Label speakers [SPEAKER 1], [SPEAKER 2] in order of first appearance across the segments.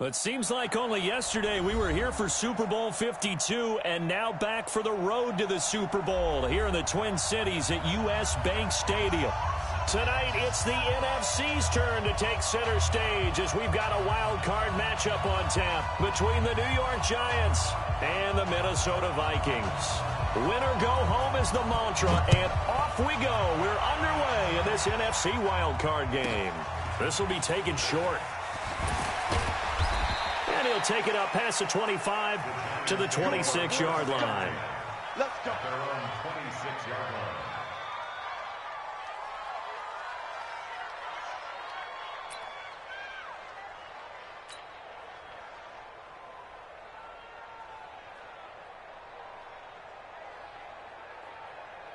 [SPEAKER 1] It seems like only yesterday we were here for Super Bowl 52 and now back for the road to the Super Bowl here in the Twin Cities at US Bank Stadium. Tonight, it's the NFC's turn to take center stage as we've got a wild card matchup on tap between the New York Giants and the Minnesota Vikings. Winner go home is the mantra, and off we go. We're underway in this NFC wild card game. This will be taken short. And he'll take it up past the 25 to the 26-yard line.
[SPEAKER 2] Let's go. Their own 26-yard line.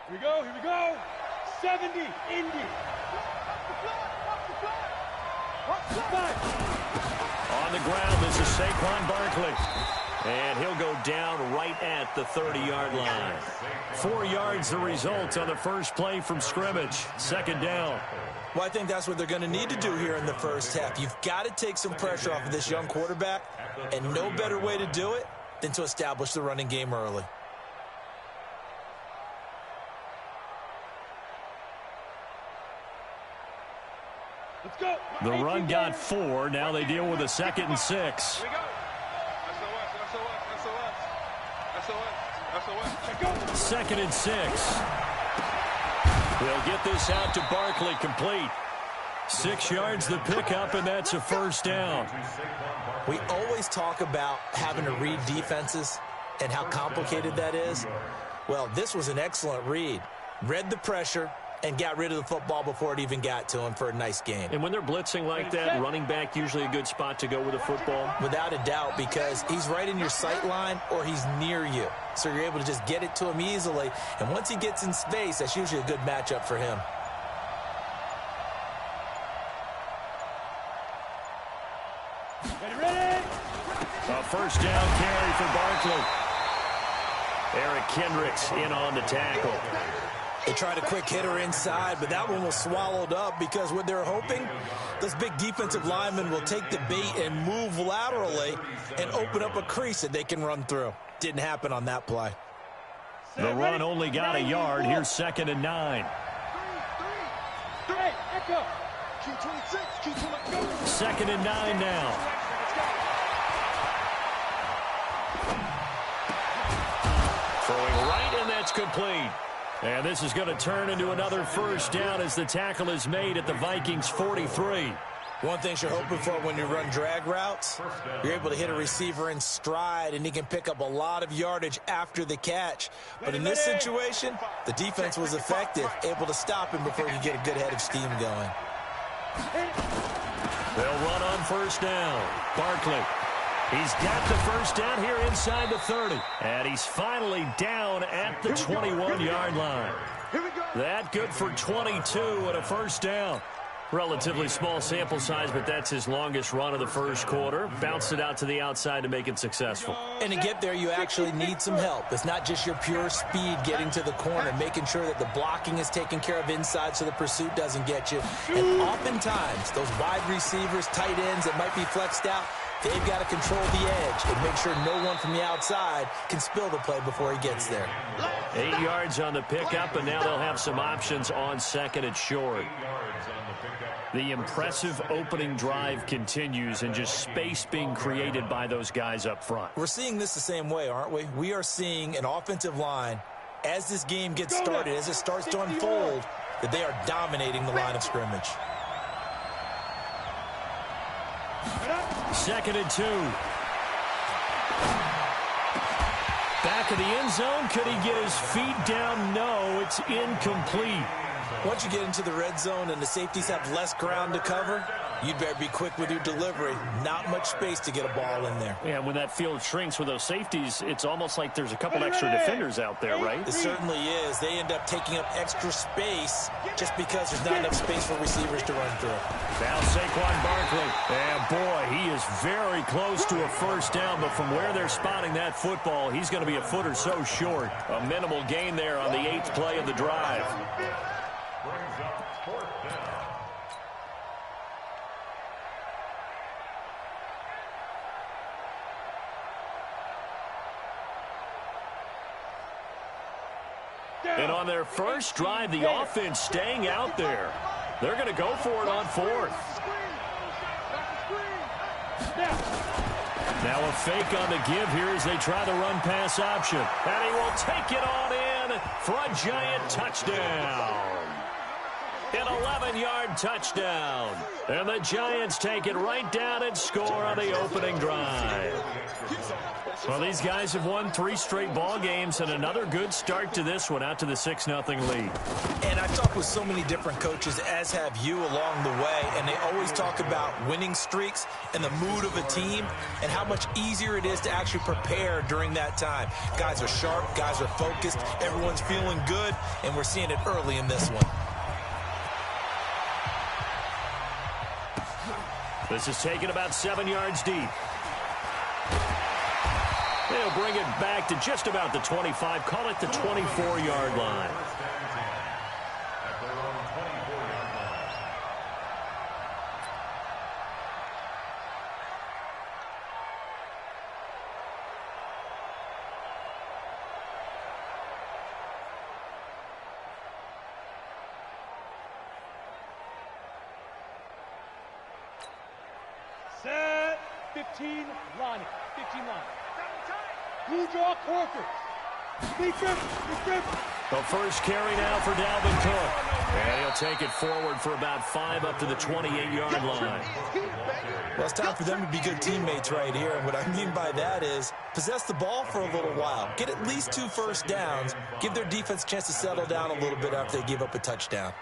[SPEAKER 3] Here we go. 70, Indy.
[SPEAKER 1] On the ground, this is Saquon Barkley. And he'll go down right at the 30-yard line. 4 yards the result on the first play from scrimmage. Second down.
[SPEAKER 4] Well, I think that's what they're going to need to do here in the first half. You've got to take some pressure off of this young quarterback, and no better way to do it than to establish the running game early.
[SPEAKER 3] Let's go.
[SPEAKER 1] The run got 4. Now they deal with a 2nd and 6.
[SPEAKER 3] Here we go. SOS.
[SPEAKER 1] 2nd and 6. They'll get this out to Barkley, complete. 6 yards the pickup, and that's a first down.
[SPEAKER 4] We always talk about having to read defenses and how complicated that is. Well, this was an excellent read. Read the pressure and got rid of the football before it even got to him for a nice gain.
[SPEAKER 1] And when they're blitzing like that, running back usually a good spot to go with the football?
[SPEAKER 4] Without a doubt, because he's right in your sight line or he's near you. So you're able to just get it to him easily. And once he gets in space, that's usually a good matchup for him.
[SPEAKER 3] Ready?
[SPEAKER 1] A first down carry for Barkley. Eric Kendricks in on the tackle.
[SPEAKER 4] They tried a quick hitter inside, but that one was swallowed up because what they're hoping, this big defensive lineman will take the bait and move laterally and open up a crease that they can run through. Didn't happen on that play.
[SPEAKER 1] The run only got a yard. Here's 2nd and 9. 2nd and 9 now. Throwing right, and that's complete. And this is going to turn into another first down as the tackle is made at the Vikings 43.
[SPEAKER 4] One thing you're hoping for when you run drag routes, you're able to hit a receiver in stride, and he can pick up a lot of yardage after the catch. But in this situation, the defense was effective, able to stop him before he could get a good head of steam going.
[SPEAKER 1] They'll run on first down. Barkley. He's got the first down here inside the 30. And he's finally down at the 21-yard line. That good for 22 and a first down. Relatively small sample size, but that's his longest run of the first quarter. Bounced it out to the outside to make it successful.
[SPEAKER 4] And to get there, you actually need some help. It's not just your pure speed getting to the corner, making sure that the blocking is taken care of inside so the pursuit doesn't get you. And oftentimes, those wide receivers, tight ends that might be flexed out, they've got to control the edge and make sure no one from the outside can spill the play before he gets there.
[SPEAKER 1] 8 yards on the pickup, and now they'll have some options on 2nd and short. The impressive opening drive continues, and just space being created by those guys up front.
[SPEAKER 4] We're seeing this the same way, aren't we? We are seeing an offensive line, as this game gets started, as it starts to unfold, that they are dominating the line of scrimmage.
[SPEAKER 1] 2nd and 2. Back of the end zone. Could he get his feet down? No, it's incomplete.
[SPEAKER 4] Once you get into the red zone and the safeties have less ground to cover, you'd better be quick with your delivery. Not much space to get a ball in there.
[SPEAKER 1] Yeah, when that field shrinks with those safeties, it's almost like there's a couple extra defenders out there, right?
[SPEAKER 4] It certainly is. They end up taking up extra space just because there's not enough space for receivers to run through.
[SPEAKER 1] Now Saquon Barkley. And boy, he is very close to a first down, but from where they're spotting that football, he's going to be a foot or so short. A minimal gain there on the 8th play of the drive. And on their first drive, the offense staying out there. They're going to go for it on fourth. Now a fake on the give here as they try the run-pass option. And he will take it on in for a giant touchdown. An 11-yard touchdown. And the Giants take it right down and score on the opening drive. Well, these guys have won 3 straight ball games, and another good start to this one, out to the 6-0 lead.
[SPEAKER 4] And I've talked with so many different coaches, as have you along the way, and they always talk about winning streaks and the mood of a team and how much easier it is to actually prepare during that time. Guys are sharp, guys are focused, everyone's feeling good, and we're seeing it early in this one.
[SPEAKER 1] This is taken about 7 yards deep. They'll bring it back to just about the 25, call it the 24-yard line.
[SPEAKER 3] Set 15 line. 15 line. Blue draw quarters. Big trip.
[SPEAKER 1] The first carry now for Dalvin Cook. And he'll take it forward for about 5 up to the 28-yard line.
[SPEAKER 4] Well, it's time for them to be good teammates right here. And what I mean by that is possess the ball for a little while. Get at least 2 first downs. Give their defense a chance to settle down a little bit after they give up a touchdown.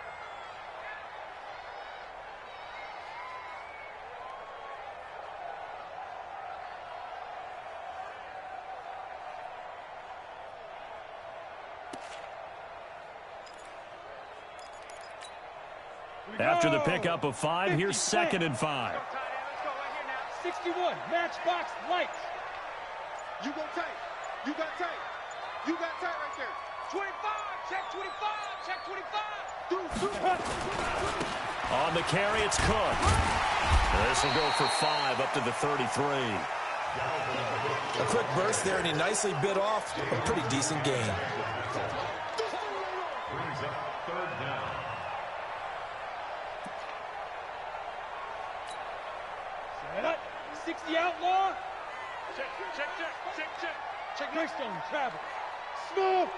[SPEAKER 1] After the pickup of 5, here's 2nd and 5.
[SPEAKER 3] 61, matchbox lights.
[SPEAKER 5] You go tight. You got tight. You got tight right there. 25, check 25, check 25.
[SPEAKER 1] On the carry, it's Cook. This will go for 5 up to the 33.
[SPEAKER 4] A quick burst there, and he nicely bit off a pretty decent gain.
[SPEAKER 2] Brings up 3rd down.
[SPEAKER 3] Set up. 60 outlaw. Check. Check Greystone, travel. Smooth.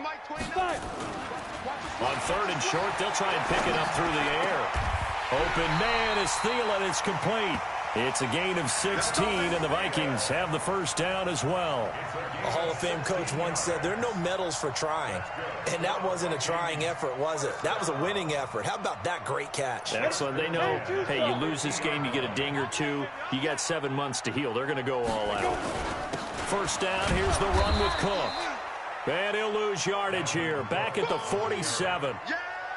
[SPEAKER 5] Mike 29.
[SPEAKER 1] On 3rd and short, they'll try and pick it up through the air. Open man is Thielen. It's complete. It's a gain of 16, and the Vikings have the first down as well.
[SPEAKER 4] A Hall of Fame coach once said there are no medals for trying. And that wasn't a trying effort, was it? That was a winning effort. How about that great catch?
[SPEAKER 1] Excellent. They know, hey, you lose this game, you get a ding or 2. You got 7 months to heal. They're going to go all out. First down, here's the run with Cook. And he'll lose yardage here. Back at the 47.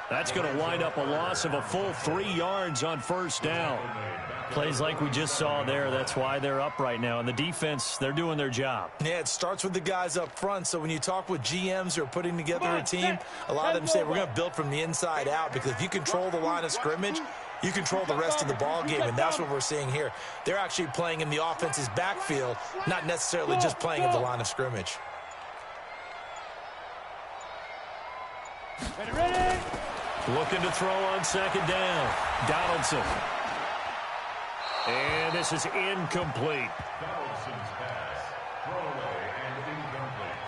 [SPEAKER 1] That's going to wind up a loss of a full 3 yards on first down. Plays like we just saw there. That's why they're up right now. And the defense, they're doing their job.
[SPEAKER 4] Yeah, it starts with the guys up front. So when you talk with GMs who are putting together a team, a lot of them say we're going to build from the inside out, because if you control the line of scrimmage, you control the rest of the ball game, and that's what we're seeing here. They're actually playing in the offense's backfield, not necessarily just playing at the line of scrimmage.
[SPEAKER 3] Ready.
[SPEAKER 1] Looking to throw on 2nd down. Donaldson. And this is incomplete.
[SPEAKER 2] Donaldson's pass. Throwaway and incomplete.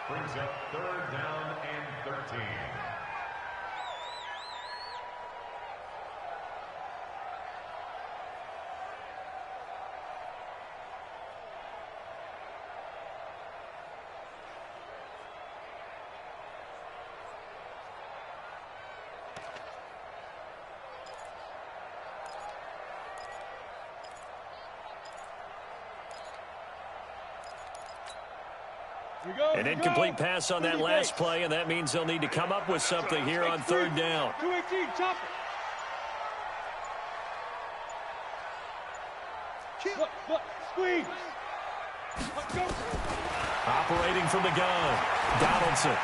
[SPEAKER 2] Brings up 3rd down and 13.
[SPEAKER 1] An incomplete pass on that last play, and that means they'll need to come up with something here on 3rd down.
[SPEAKER 3] 218, chop it. Squeeze. Go.
[SPEAKER 1] Operating from the gun, Donaldson.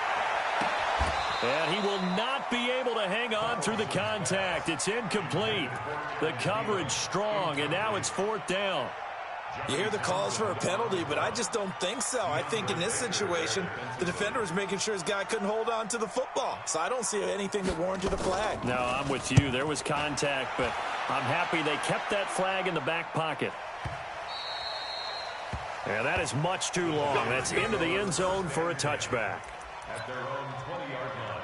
[SPEAKER 1] And he will not be able to hang on through the contact. It's incomplete. The coverage strong, and now it's 4th down.
[SPEAKER 4] You hear the calls for a penalty, but I just don't think so. I think in this situation, the defender was making sure his guy couldn't hold on to the football. So I don't see anything that warranted a flag.
[SPEAKER 1] No, I'm with you. There was contact, but I'm happy they kept that flag in the back pocket. Yeah, that is much too long. That's into the end zone for a touchback.
[SPEAKER 2] At their own 20-yard line.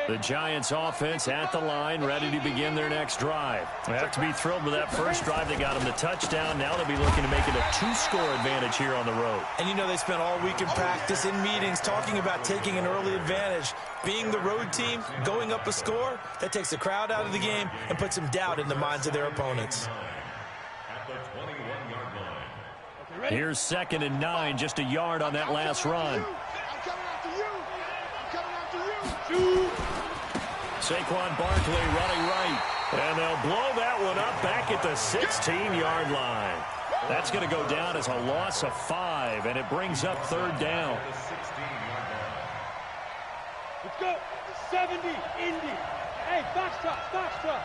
[SPEAKER 1] The Giants offense at the line, ready to begin their next drive. They have to be thrilled with that first drive. They got them the touchdown. Now they'll be looking to make it a 2-score advantage here on the road.
[SPEAKER 4] And you know they spent all week in practice, in meetings, talking about taking an early advantage. Being the road team, going up a score, that takes the crowd out of the game and puts some doubt in the minds of their opponents.
[SPEAKER 2] At the 21-yard line.
[SPEAKER 1] Here's 2nd and 9, just a yard on that last run. Saquon Barkley running right. And they'll blow that one up back at the 16-yard line. That's going to go down as a loss of 5, and it brings up 3rd down.
[SPEAKER 3] Let's go. 70, Indy. Hey, Foxtrot, Foxtrot.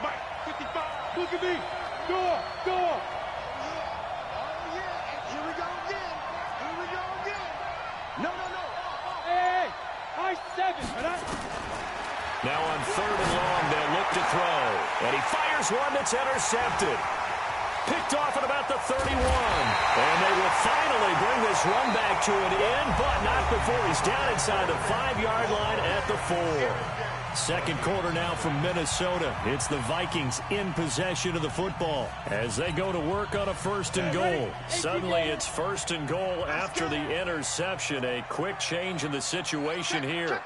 [SPEAKER 3] Mike, 55. Look at me. Door. Oh, yeah. Here we go again. No. Hey. High 7.
[SPEAKER 1] Now on 3rd and long, they'll look to throw. And he fires one that's intercepted. Picked off at about the 31. And they will finally bring this run back to an end, but not before he's down inside the 5-yard line at the 4. Second quarter now from Minnesota. It's the Vikings in possession of the football as they go to work on a 1st and goal. Suddenly it's 1st and goal after the interception. A quick change in the situation here.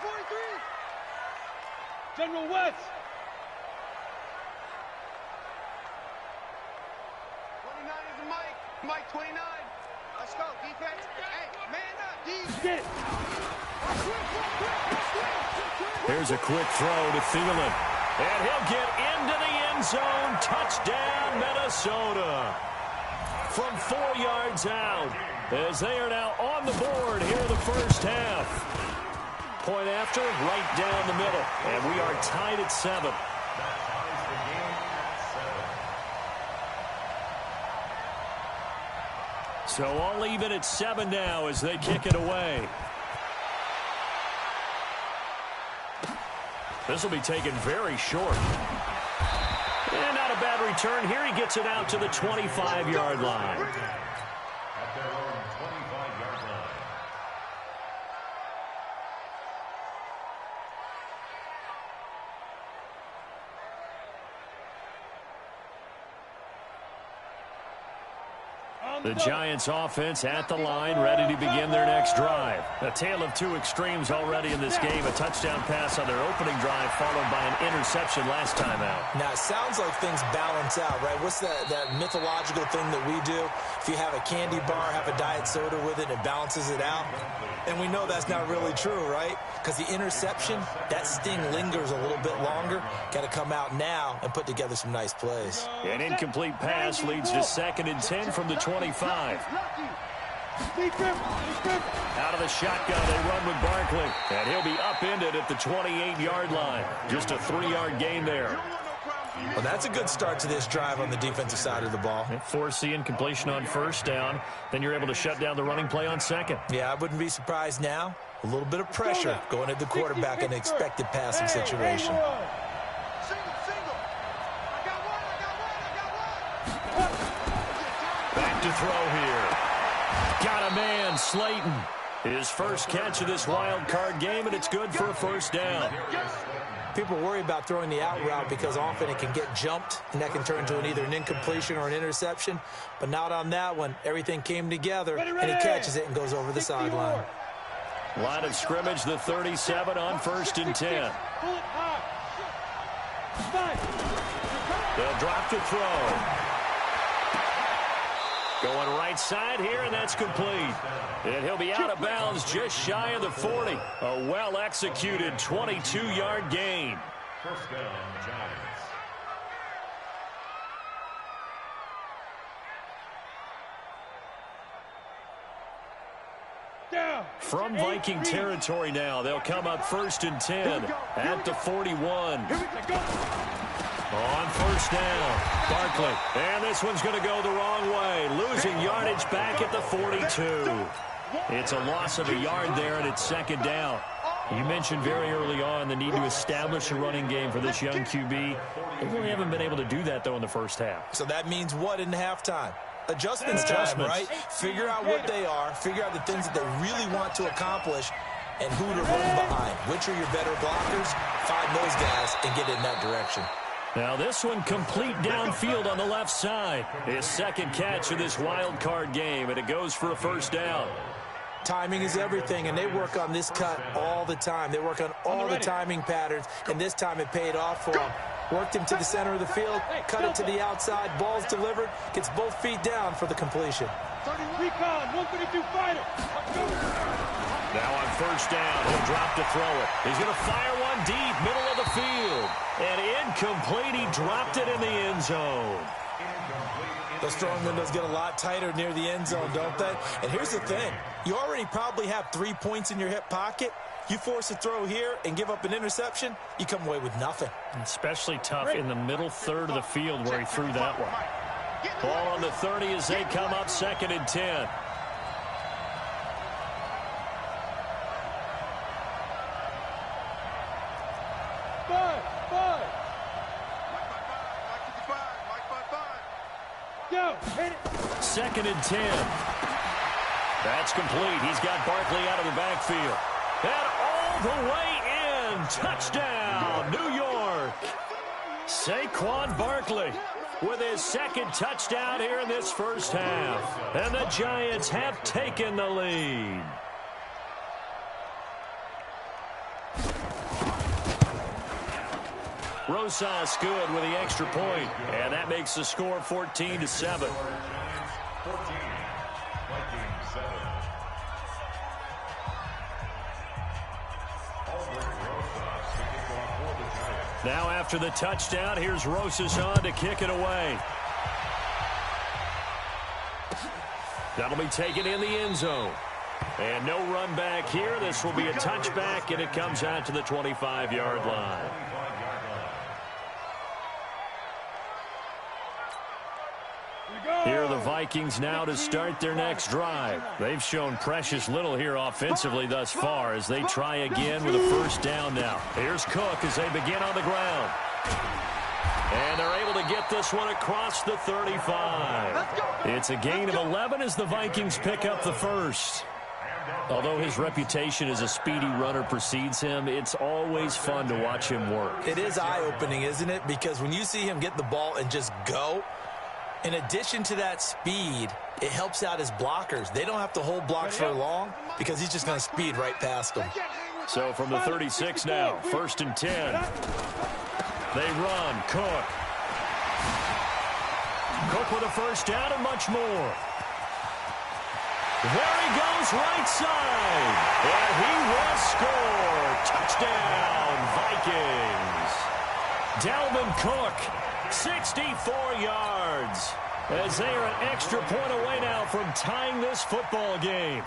[SPEAKER 3] General West.
[SPEAKER 5] 29 is Mike. Mike 29. Let's go, defense. Hey, man up,
[SPEAKER 1] Here's a quick throw to Thielen. And he'll get into the end zone. Touchdown, Minnesota. From 4 yards out as they are now on the board here in the first half. Point after, right down the middle. And we are tied at 7.
[SPEAKER 2] That ties the game at 7.
[SPEAKER 1] So all even at 7 now as they kick it away. This will be taken very short. And not a bad return. Here he gets it out to the 25-yard line.
[SPEAKER 2] At their own 25-yard line.
[SPEAKER 1] The Giants offense at the line, ready to begin their next drive. A tale of 2 extremes already in this game. A touchdown pass on their opening drive, followed by an interception last time out.
[SPEAKER 4] Now, it sounds like things balance out, right? What's that mythological thing that we do? If you have a candy bar, have a diet soda with it, it balances it out. And we know that's not really true, right? Because the interception, that sting lingers a little bit longer. Got to come out now and put together some nice plays.
[SPEAKER 1] An incomplete pass leads to 2nd and 10 from the 25. Out of the shotgun, they run with Barkley. And he'll be upended at the 28-yard line. Just a 3-yard gain there.
[SPEAKER 4] Well, that's a good start to this drive on the defensive side of the ball.
[SPEAKER 1] Force the incompletion on 1st down. Then you're able to shut down the running play on 2nd.
[SPEAKER 4] Yeah, I wouldn't be surprised now. A little bit of pressure going at the quarterback in an expected passing situation.
[SPEAKER 1] Back to throw here. Got a man, Slayton. His first catch of this wild card game, and it's good for a 1st down.
[SPEAKER 4] People worry about throwing the out route because often it can get jumped, and that can turn into either an incompletion or an interception. But not on that one. Everything came together, and he catches it and goes over the sideline.
[SPEAKER 1] Line of scrimmage, the 37 on 1st and 10. They'll drop to throw. Going right side here, and that's complete. And he'll be out of bounds just shy of the 40. A well-executed 22-yard gain.
[SPEAKER 2] 1st down, Giants.
[SPEAKER 1] From Viking territory now, they'll come up 1st and 10 at the 41. On first down, Barkley. And this one's going to go the wrong way. Losing yardage back at the 42. It's a loss of a yard there, and it's 2nd down. You mentioned very early on the need to establish a running game for this young QB. They really haven't been able to do that, though, in the first half.
[SPEAKER 4] So that means what in halftime? Adjustments time, right? Figure out what they are, figure out the things that they really want to accomplish, and who to run behind. Which are your better blockers? Find those guys and get in that direction.
[SPEAKER 1] Now this one complete downfield on the left side. His 2nd catch of this wild card game, and it goes for a 1st down.
[SPEAKER 4] Timing is everything, and they work on this cut all the time. They work on all the timing patterns, and this time it paid off for them. Worked him to the center of the field, cut it to the outside, ball's delivered, gets both feet down for the completion.
[SPEAKER 3] Recon, 132 fighter.
[SPEAKER 1] Now on 1st down, he'll drop to throw it. He's going to fire one deep, middle of the field. And incomplete, he dropped it in the end zone.
[SPEAKER 4] Those throwing windows get a lot tighter near the end zone, don't they? And here's the thing. You already probably have 3 points in your hip pocket. You force a throw here and give up an interception, you come away with nothing.
[SPEAKER 1] Especially tough in the middle third of the field where he threw that one. Ball on the 30 as they come up 2nd and 10.
[SPEAKER 3] Go, hit it.
[SPEAKER 1] 2nd and 10. That's complete. He's got Barkley out of the backfield. And all the way in. Touchdown, New York. Saquon Barkley with his 2nd touchdown here in this first half. And the Giants have taken the lead. Rosas good with the extra point, and that makes the score 14-7.
[SPEAKER 2] 14, Vikings 7.
[SPEAKER 1] Now after the touchdown, here's Rosas on to kick it away. That'll be taken in the end zone. And no run back here. This will be a touchback, and it comes out to the 25-yard line. Here are the Vikings now to start their next drive. They've shown precious little here offensively thus far as they try again with a 1st down now. Here's Cook as they begin on the ground. And they're able to get this one across the 35. It's a gain of 11 as the Vikings pick up the 1st. Although his reputation as a speedy runner precedes him, it's always fun to watch him work.
[SPEAKER 4] It is eye-opening, isn't it? Because when you see him get the ball and just go, in addition to that speed, it helps out his blockers. They don't have to hold blocks for long because he's just going to speed right past them.
[SPEAKER 1] So from the 36 now, 1st and 10. They run. Cook. Cook with a 1st down and much more. There he goes right side. And he will score. Touchdown, Vikings. Dalvin Cook, 64 yards. As they are an extra point away now from tying this football game.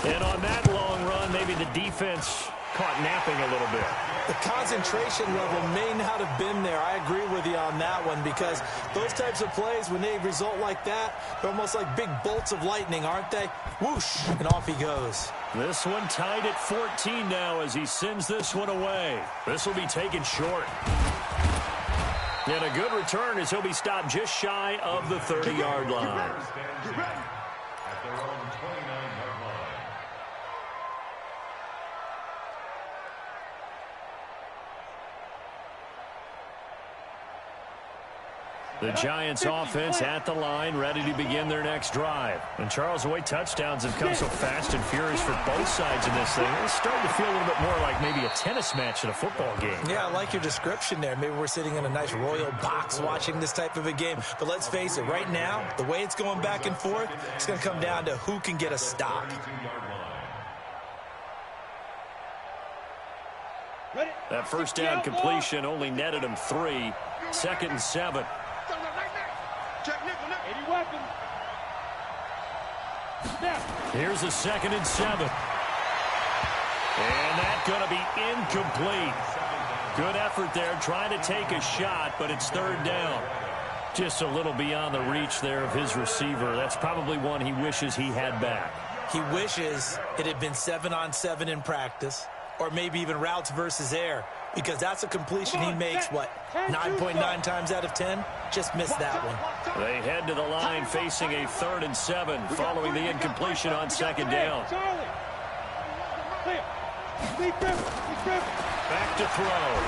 [SPEAKER 1] And on that long run, maybe the defense caught napping a little bit.
[SPEAKER 4] The concentration level may not have been there. I agree with you on that one because those types of plays, when they result like that, they're almost like big bolts of lightning, aren't they? Whoosh, and off he goes.
[SPEAKER 1] This one tied at 14 now as he sends this one away. This will be taken short. And a good return as he'll be stopped just shy of the 30-yard line.
[SPEAKER 2] At their own 29-yard line.
[SPEAKER 1] The Giants offense at the line, ready to begin their next drive. And Charles, the way touchdowns have come so fast and furious for both sides in this thing, it's starting to feel a little bit more like maybe a tennis match in a football game.
[SPEAKER 4] Yeah, I like your description there. Maybe we're sitting in a nice royal box watching this type of a game. But let's face it, right now, the way it's going back and forth, it's going to come down to who can get a stop.
[SPEAKER 1] That 1st down completion only netted him 3. 2nd and 7. Here's a 2nd and 7. And that's going to be incomplete. Good effort there, trying to take a shot, but it's 3rd down. Just a little beyond the reach there of his receiver. That's probably one he wishes he had back.
[SPEAKER 4] He wishes it had been 7-on-7 in practice, or maybe even routes versus air, because that's a completion he makes, 9.9 times out of 10? Just missed that one.
[SPEAKER 1] They head to the line facing a 3rd and 7 following the incompletion on 2nd down. Back to throw.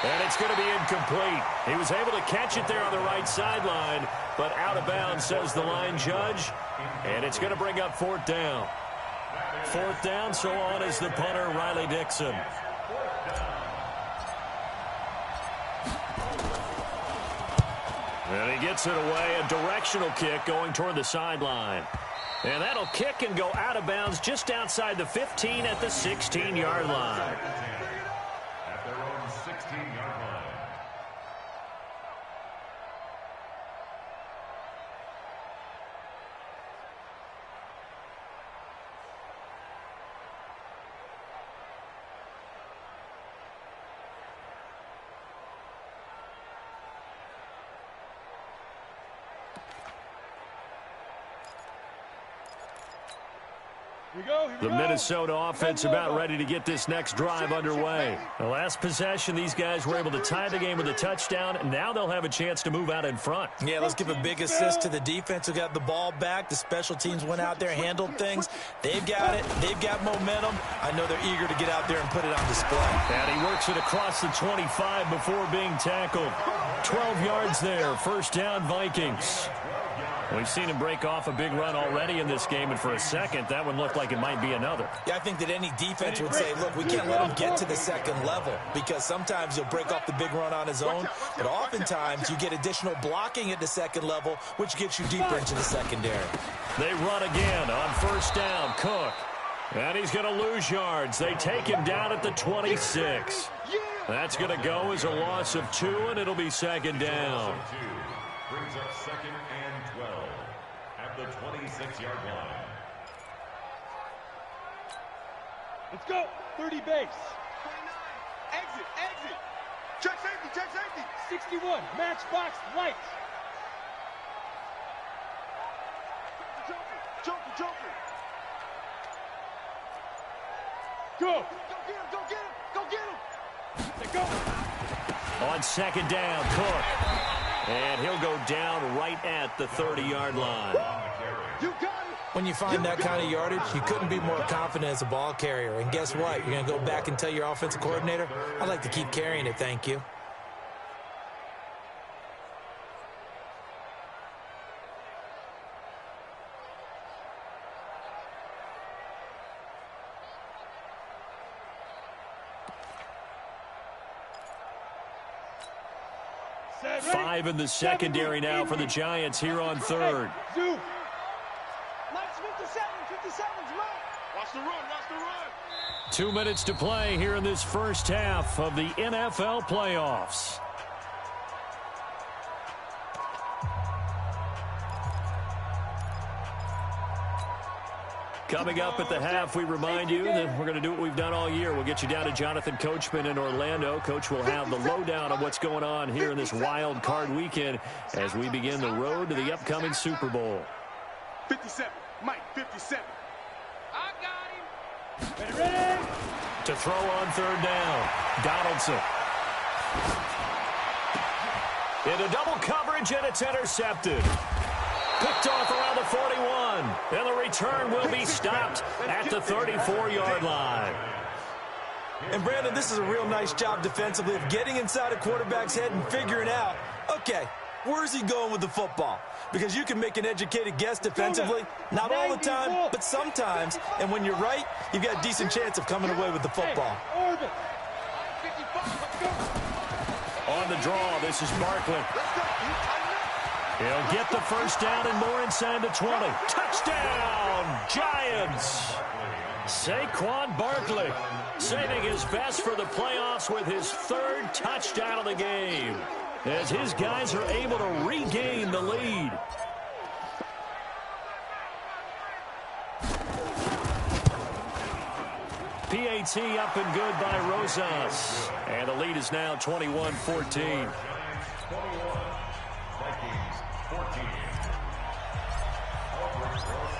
[SPEAKER 1] And it's going to be incomplete. He was able to catch it there on the right sideline, but out of bounds, says the line judge. And it's going to bring up 4th down. 4th down, so on is the punter, Riley Dixon. And he gets it away, a directional kick going toward the sideline. And that'll kick and go out of bounds just outside the 15 at the 16-yard line.
[SPEAKER 2] At their own 16-yard line.
[SPEAKER 1] The Minnesota offense about ready to get this next drive underway. The last possession, these guys were able to tie the game with a touchdown, and now they'll have a chance to move out in front.
[SPEAKER 4] Yeah, let's give a big assist to the defense who got the ball back. The special teams went out there, handled things. They've got it. They've got momentum. I know they're eager to get out there and put it on display.
[SPEAKER 1] And he works it across the 25 before being tackled. 12 yards there. 1st down, Vikings. We've seen him break off a big run already in this game, and for a second, that one looked like it might be another.
[SPEAKER 4] Yeah, I think that any defense would say, look, we can't let him get to the 2nd level, because sometimes he'll break off the big run on his own, but oftentimes you get additional blocking at the 2nd level, which gets you deeper into the secondary.
[SPEAKER 1] They run again on 1st down, Cook. And he's going to lose yards. They take him down at the 26. That's going to go as a loss of 2, and it'll be 2nd down.
[SPEAKER 2] Brings up 2nd and 12 at the 26-yard line.
[SPEAKER 3] Let's go. 30 base.
[SPEAKER 5] 29. Exit. Check safety.
[SPEAKER 3] 61. Matchbox light.
[SPEAKER 5] Joker.
[SPEAKER 3] Go.
[SPEAKER 5] Go get him.
[SPEAKER 3] Let's go.
[SPEAKER 1] On 2nd down, Cook. And he'll go down right at the 30-yard line.
[SPEAKER 5] You got it.
[SPEAKER 4] When you find that kind of yardage, you couldn't be more confident as a ball carrier. And guess what? You're going to go back and tell your offensive coordinator, I'd like to keep carrying it, thank you.
[SPEAKER 1] Five in the secondary now for the Giants here on 3rd.
[SPEAKER 3] Zoo.
[SPEAKER 5] 57's run. Watch the run.
[SPEAKER 1] 2 minutes to play here in this 1st half of the NFL playoffs. Coming up at the half, we remind you that we're going to do what we've done all year. We'll get you down to Jonathan Coachman in Orlando. Coach will have the lowdown on what's going on here in this wild card weekend as we begin the road to the upcoming Super Bowl.
[SPEAKER 5] 57. Mike, 57. I got him.
[SPEAKER 3] Ready.
[SPEAKER 1] To throw on 3rd down, Donaldson. Into double coverage, and it's intercepted. Picked off around the 41, and the return will be stopped at the 34-yard line.
[SPEAKER 4] And, Brandon, this is a real nice job defensively of getting inside a quarterback's head and figuring out, okay, where's he going with the football? Because you can make an educated guess defensively, not all the time, but sometimes. And when you're right, you've got a decent chance of coming away with the football.
[SPEAKER 1] On the draw, this is Barkley. He'll get the 1st down and more inside the 20. Touchdown, Giants! Saquon Barkley saving his best for the playoffs with his 3rd touchdown of the game as his guys are able to regain the lead. PAT up and good by Rosas. And the lead is now 21-14.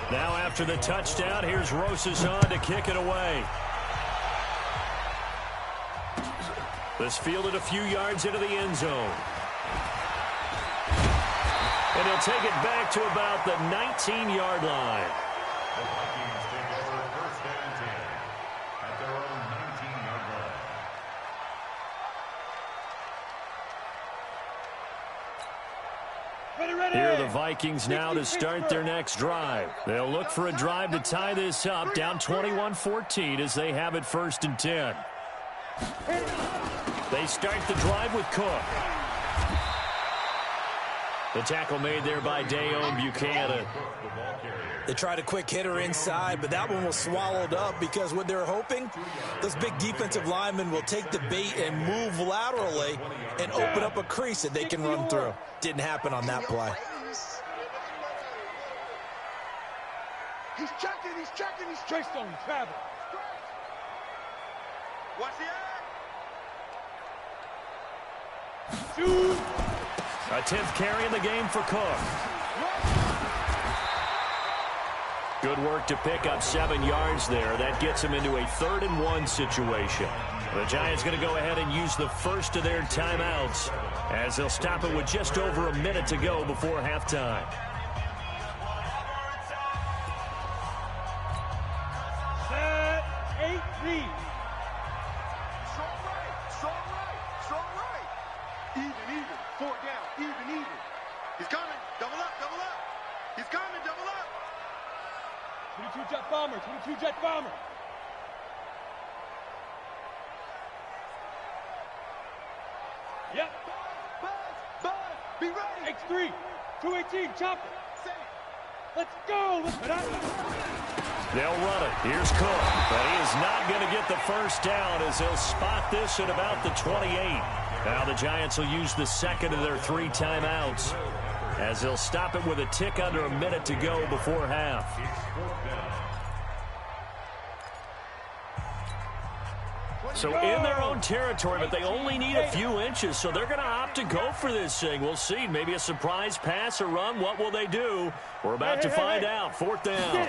[SPEAKER 1] Now after the touchdown, here's Rosas on to kick it away. This fielded a few yards into the end zone. And he'll take it back to about the 19-yard line.
[SPEAKER 2] The Vikings take over first and 10 at their own 19-yard line.
[SPEAKER 3] Ready.
[SPEAKER 1] Here are the Vikings now to start their next drive. They'll look for a drive to tie this up, down 21-14 as they have it first and 10. They start the drive with Cook. The tackle made there by Dayon Buchanan.
[SPEAKER 4] They tried a quick hitter inside, but that one was swallowed up because what they're hoping, those big defensive linemen will take the bait and move laterally and open up a crease that they can run through. Didn't happen on that play.
[SPEAKER 5] He's checking.
[SPEAKER 3] Trace on travel.
[SPEAKER 5] Watch the eye.
[SPEAKER 3] Shoot.
[SPEAKER 1] A 10th carry in the game for Cook. Good work to pick up 7 yards there. That gets him into a 3rd and 1 situation. The Giants going to go ahead and use the first of their timeouts as they'll stop it with just over a minute to go before halftime.
[SPEAKER 3] Set. 8 lead.
[SPEAKER 5] So right. Even. 4 down. Even. He's coming. Double up. He's coming. Double up.
[SPEAKER 3] 22 jet bomber. Yep.
[SPEAKER 5] Buzz. Be ready.
[SPEAKER 3] X3. 218. Chopper. Let's go.
[SPEAKER 1] They'll run it. Here's Cook. But he is not going to get the first down as they'll spot this at about the 28. Now the Giants will use the second of their 3 timeouts as they'll stop it with a tick under a minute to go before half. So in their own territory, but they only need a few inches, so they're going to opt to go for this thing. We'll see. Maybe a surprise pass or run. What will they do? We're about to find out. 4th down.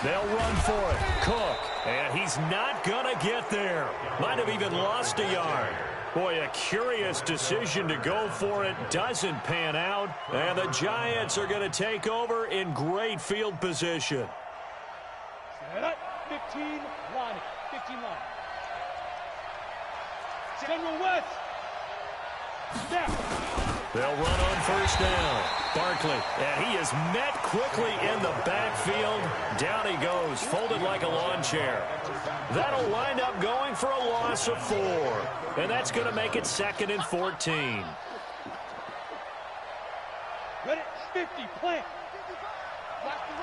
[SPEAKER 1] They'll run for it. Cook. And he's not going to get there. Might have even lost a yard. Boy, a curious decision to go for it. Doesn't pan out. And the Giants are going to take over in great field position.
[SPEAKER 3] Set up. 15 line. General West. Snap.
[SPEAKER 1] They'll run on first down. Barkley, and he is met quickly in the backfield. Down he goes, folded like a lawn chair. That'll wind up going for a loss of 4. And that's going to make it 2nd and 14.
[SPEAKER 3] Ready. 50. Plant.
[SPEAKER 5] Watch the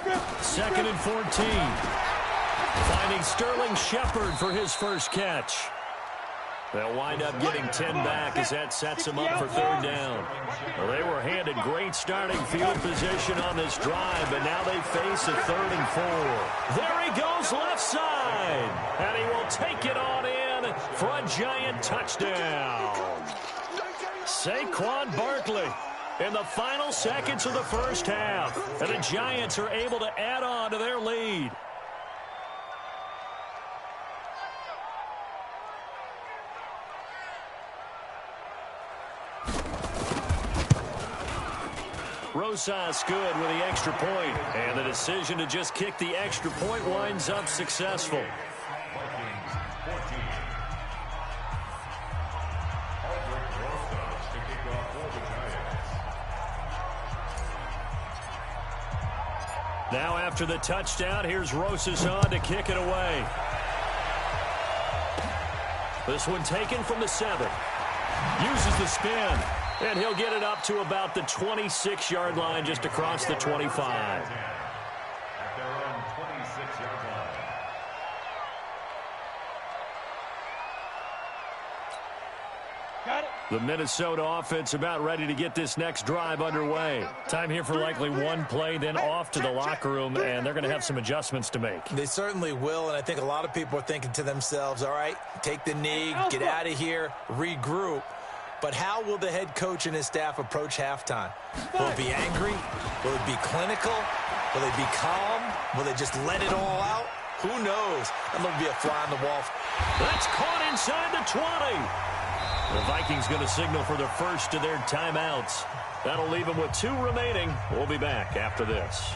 [SPEAKER 5] run.
[SPEAKER 1] 2nd and 14. Finding Sterling Shepard for his first catch. They'll wind up getting 10 back as that sets them up for 3rd down. Well, they were handed great starting field position on this drive, but now they face a 3rd and 4. There he goes left side, and he will take it on in for a Giant touchdown. Saquon Barkley in the final seconds of the first half, and the Giants are able to add on to their lead. Rosas good with the extra point, and the decision to just kick the extra point winds up successful.
[SPEAKER 2] Vikings 14. Aldrich Rosas to kick off for the Giants.
[SPEAKER 1] Now after the touchdown, here's Rosas on to kick it away. This one taken from the 7. Uses the spin. And he'll get it up to about the 26-yard line, just across the 25.
[SPEAKER 2] At their own 26-yard line.
[SPEAKER 3] Got it.
[SPEAKER 1] The Minnesota offense about ready to get this next drive underway. Time here for likely one play, then off to the locker room, and they're going to have some adjustments to make.
[SPEAKER 4] They certainly will, and I think a lot of people are thinking to themselves, all right, take the knee, get out of here, regroup. But how will the head coach and his staff approach halftime? Will it be angry? Will it be clinical? Will they be calm? Will they just let it all out? Who knows? That will be a fly on the wall.
[SPEAKER 1] That's caught inside the 20. The Vikings going to signal for the first of their timeouts. That'll leave them with 2 remaining. We'll be back after this.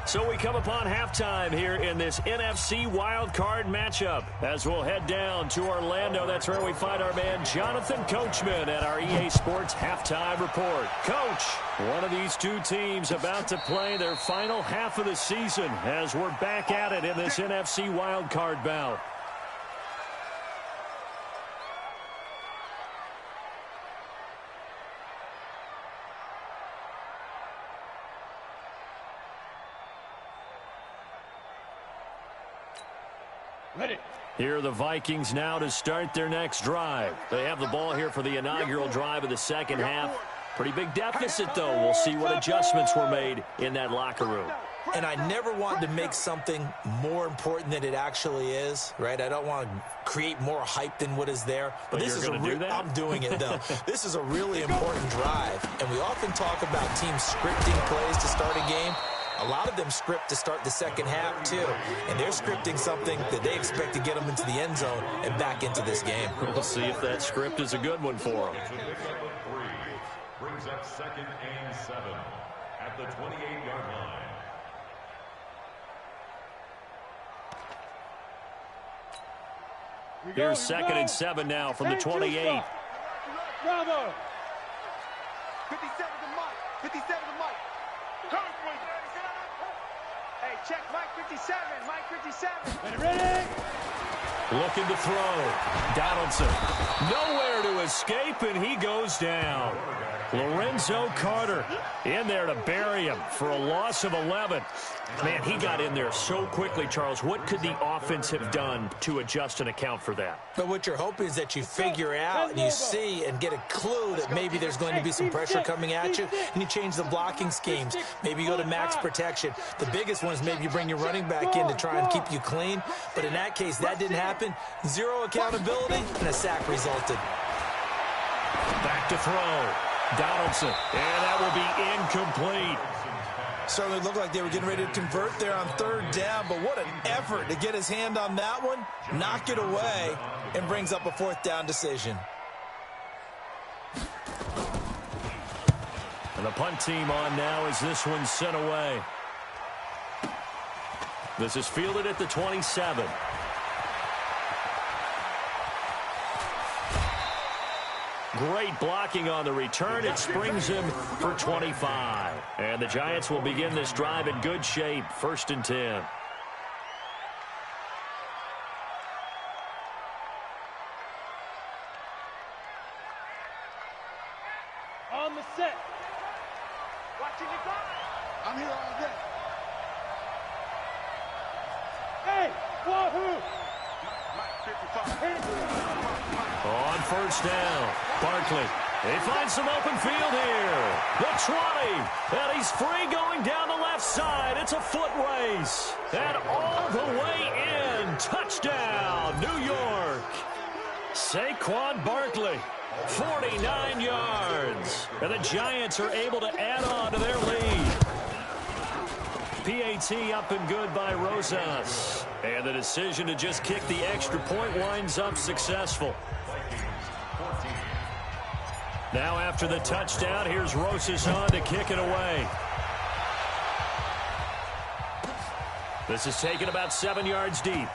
[SPEAKER 1] So we come upon halftime here in this NFC wildcard matchup. As we'll head down to Orlando, that's where we find our man Jonathan Coachman at our EA Sports Halftime Report. Coach, one of these two teams about to play their final half of the season as we're back at it in this NFC wildcard bout.
[SPEAKER 3] Ready.
[SPEAKER 1] Here are the Vikings now to start their next drive. They have the ball here for the inaugural drive of the second half. Pretty big deficit, though. We'll see what adjustments were made in that locker room.
[SPEAKER 4] And I never want to make something more important than it actually is, right? I don't want to create more hype than what is there. But this is I'm doing it, though. This is a really important drive. And we often talk about teams scripting plays to start a game. A lot of them script to start the second half, too. And they're scripting something that they expect to get them into the end zone and back into this game.
[SPEAKER 1] We'll see if that script is a good one for them.
[SPEAKER 2] Brings up 2nd and 7 at the 28-yard line.
[SPEAKER 1] Here's 2nd and 7 now from the 28.
[SPEAKER 3] Bravo.
[SPEAKER 5] 57 to Mike. 57 to Mike. Hey, check Mike 57. Mike 57.
[SPEAKER 3] Ready?
[SPEAKER 1] Looking to throw. Donaldson. Nowhere to escape, and he goes down. Lorenzo Carter in there to bury him for a loss of 11. Man, he got in there so quickly, Charles. What could the offense have done to adjust and account for that?
[SPEAKER 4] But what you're hoping is that you figure out and you see and get a clue that maybe there's going to be some pressure coming at you, and you change the blocking schemes. Maybe you go to max protection. The biggest one is maybe you bring your running back in to try and keep you clean. But in that case, that didn't happen. Zero accountability, and a sack resulted.
[SPEAKER 1] Back to throw. Donaldson, and that will be incomplete.
[SPEAKER 4] Certainly looked like they were getting ready to convert there on 3rd down, but what an effort to get his hand on that one, knock it away, and brings up a 4th down decision.
[SPEAKER 1] And the punt team on now as this one's sent away. This is fielded at the 27. Great blocking on the return. It springs him for 25. And the Giants will begin this drive in good shape. 1st and 10.
[SPEAKER 3] On the set.
[SPEAKER 5] Watching the clock. I'm here all day.
[SPEAKER 3] Hey, Wahoo!
[SPEAKER 5] Mike 55.
[SPEAKER 1] On 1st down, Barkley. They find some open field here. The 20. And he's free going down the left side. It's a foot race. And all the way in. Touchdown, New York. Saquon Barkley, 49 yards. And the Giants are able to add on to their lead. PAT up and good by Rosas. And the decision to just kick the extra point winds up successful. Now after the touchdown, here's Rosas on to kick it away. This is taken about 7 yards deep.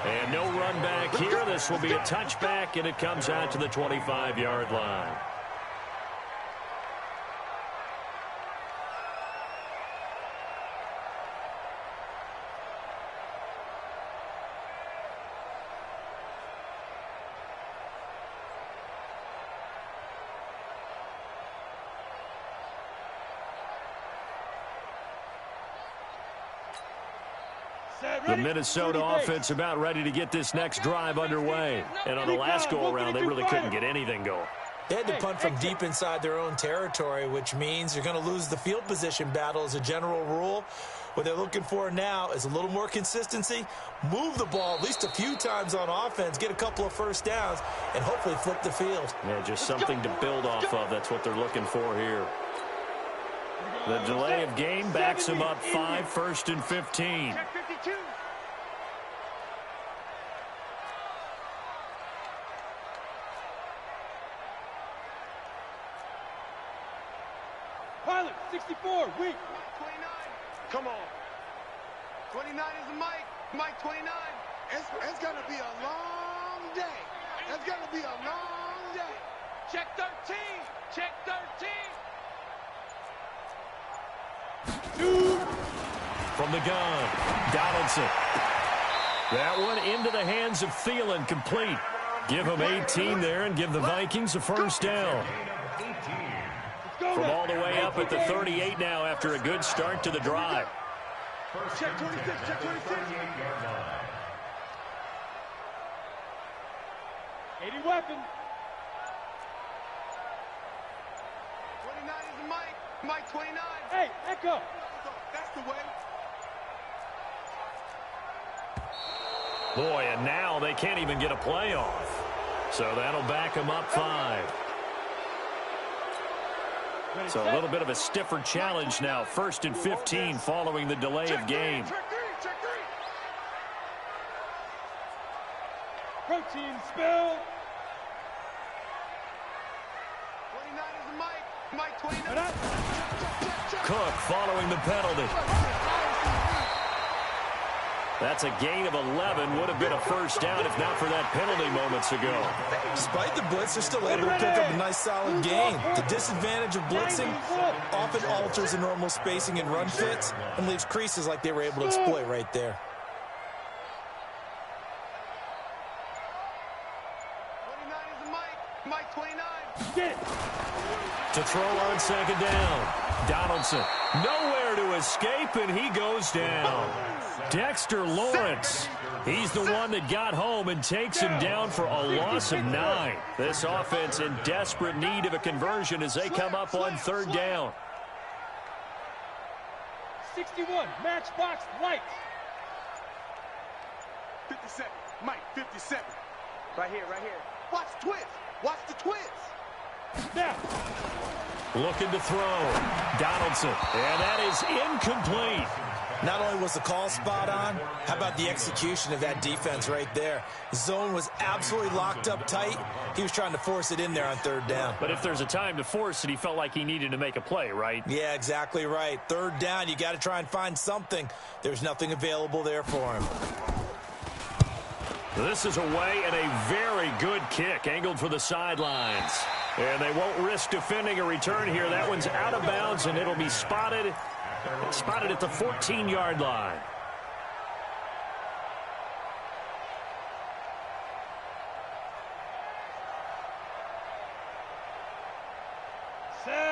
[SPEAKER 1] And no run back here. This will be a touchback, and it comes out to the 25-yard line. The Minnesota offense about ready to get this next drive underway. And on the last go-around, they really couldn't get anything going.
[SPEAKER 4] They had to punt from deep inside their own territory, which means you're going to lose the field position battle as a general rule. What they're looking for now is a little more consistency, move the ball at least a few times on offense, get a couple of first downs, and hopefully flip the field.
[SPEAKER 1] Yeah, just something to build off of. That's what they're looking for here. The delay of game backs them up 5, 1st and 15.
[SPEAKER 5] Check 52.
[SPEAKER 3] Pilot, 64, weak.
[SPEAKER 5] 29. Come on. 29 is Mike. Mike 29. It's going to be a long day. It's going to be a long day. Check 13. Check 13.
[SPEAKER 1] From the gun, Donaldson. That one into the hands of Thielen, complete. Give him 18 there and give the Vikings a first down. From all the way up at the 38 now after a good start to the drive.
[SPEAKER 5] Check 26. Check 26.
[SPEAKER 3] 80 weapon.
[SPEAKER 5] 29 is Mike. Mike 29.
[SPEAKER 3] Hey, Echo.
[SPEAKER 5] That's the way.
[SPEAKER 1] Boy, and now they can't even get a play off. So that'll back them up 5. So a little bit of a stiffer challenge now. 1st and 15 following the delay of game.
[SPEAKER 5] Check 3. Check 3.
[SPEAKER 3] Protein spill.
[SPEAKER 5] 29 is Mike. Mike 29. Check.
[SPEAKER 1] Cook following the penalty. That's a gain of 11. Would have been a first down if not for that penalty moments ago.
[SPEAKER 4] Despite the blitz, they're still able to pick up a nice solid gain. The disadvantage of blitzing often alters the normal spacing and run fits and leaves creases like they were able to exploit right there.
[SPEAKER 5] 29 is Mike. Mike 29.
[SPEAKER 3] Get it.
[SPEAKER 1] To throw on 2nd down. Donaldson nowhere to escape, and he goes down. Dexter Lawrence, he's the one that got home and takes him down for a loss of 9. This offense in desperate need of a conversion as they come up on 3rd down.
[SPEAKER 3] 61, matchbox lights.
[SPEAKER 5] 57. Mike 57. Right here, right here. Watch the twist. Watch the twist.
[SPEAKER 3] Now.
[SPEAKER 1] Looking to throw. Donaldson, and that is incomplete.
[SPEAKER 4] Not only was the call spot on, how about the execution of that defense right there? Zone was absolutely locked up tight. He was trying to force it in there on 3rd down.
[SPEAKER 1] But if there's a time to force it, he felt like he needed to make a play, right?
[SPEAKER 4] Yeah, exactly right. 3rd down, you got to try and find something. There's nothing available there for him.
[SPEAKER 1] This is away and a very good kick, angled for the sidelines. And they won't risk defending a return here. That one's out of bounds, and it'll be spotted at the 14-yard line.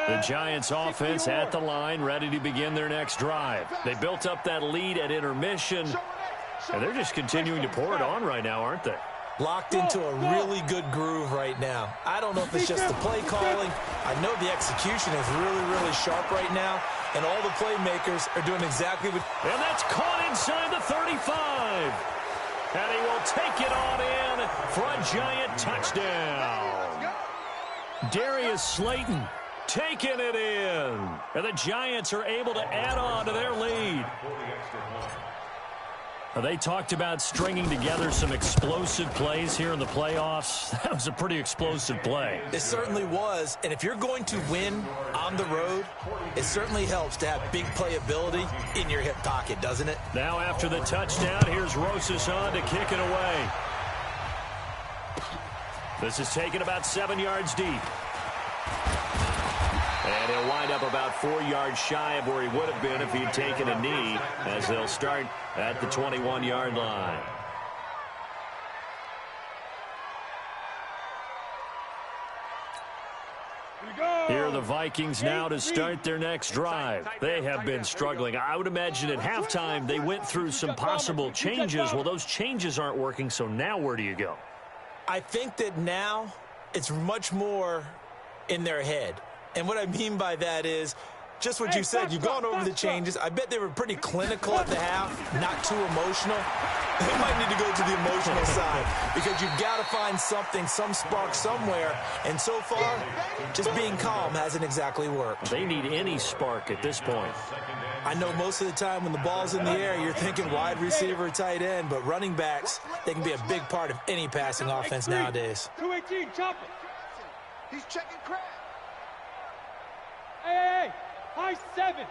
[SPEAKER 1] The Giants offense at the line, ready to begin their next drive. They built up that lead at intermission, and they're just continuing to pour it on right now, aren't they?
[SPEAKER 4] Locked into a really good groove right now. I don't know if it's just the play calling. I know the execution is really, really sharp right now, and all the playmakers are doing exactly what...
[SPEAKER 1] And that's caught inside the 35. And he will take it on in for a Giant touchdown. Darius Slayton taking it in. And the Giants are able to add on to their lead. They talked about stringing together some explosive plays here in the playoffs. That was a pretty explosive play.
[SPEAKER 4] It certainly was. And if you're going to win on the road, it certainly helps to have big playability in your hip pocket, doesn't it?
[SPEAKER 1] Now after the touchdown, here's Rosas on to kick it away. This is taken about 7 yards deep. And he'll wind up about 4 yards shy of where he would have been if he'd taken a knee, as they'll start at the 21-yard line. Here are the Vikings now to start their next drive. They have been struggling. I would imagine at halftime they went through some possible changes. Well, those changes aren't working, so now where do you go?
[SPEAKER 4] I think that now it's much more in their head. And what I mean by that is just what you said. You've gone over the changes. I bet they were pretty clinical at the half, not too emotional. They might need to go to the emotional side because you've got to find something, some spark somewhere. And so far, just being calm hasn't exactly worked.
[SPEAKER 1] They need any spark at this point.
[SPEAKER 4] I know most of the time when the ball's in the air, you're thinking wide receiver, tight end, but running backs, they can be a big part of any passing offense nowadays.
[SPEAKER 3] 218, chopper.
[SPEAKER 5] He's checking crab.
[SPEAKER 3] Hey, high 7.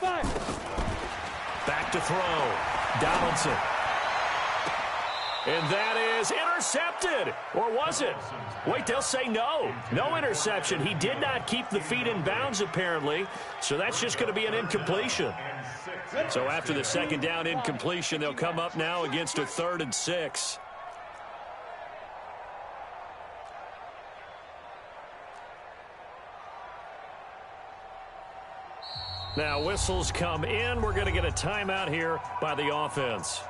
[SPEAKER 3] Five.
[SPEAKER 1] Back to throw. Donaldson. And that is intercepted. Or was it? Wait, they'll say no. No interception. He did not keep the feet in bounds, apparently. So that's just going to be an incompletion. So after the second down incompletion, they'll come up now against a 3rd and 6. Now whistles come in. We're going to get a timeout here by the offense.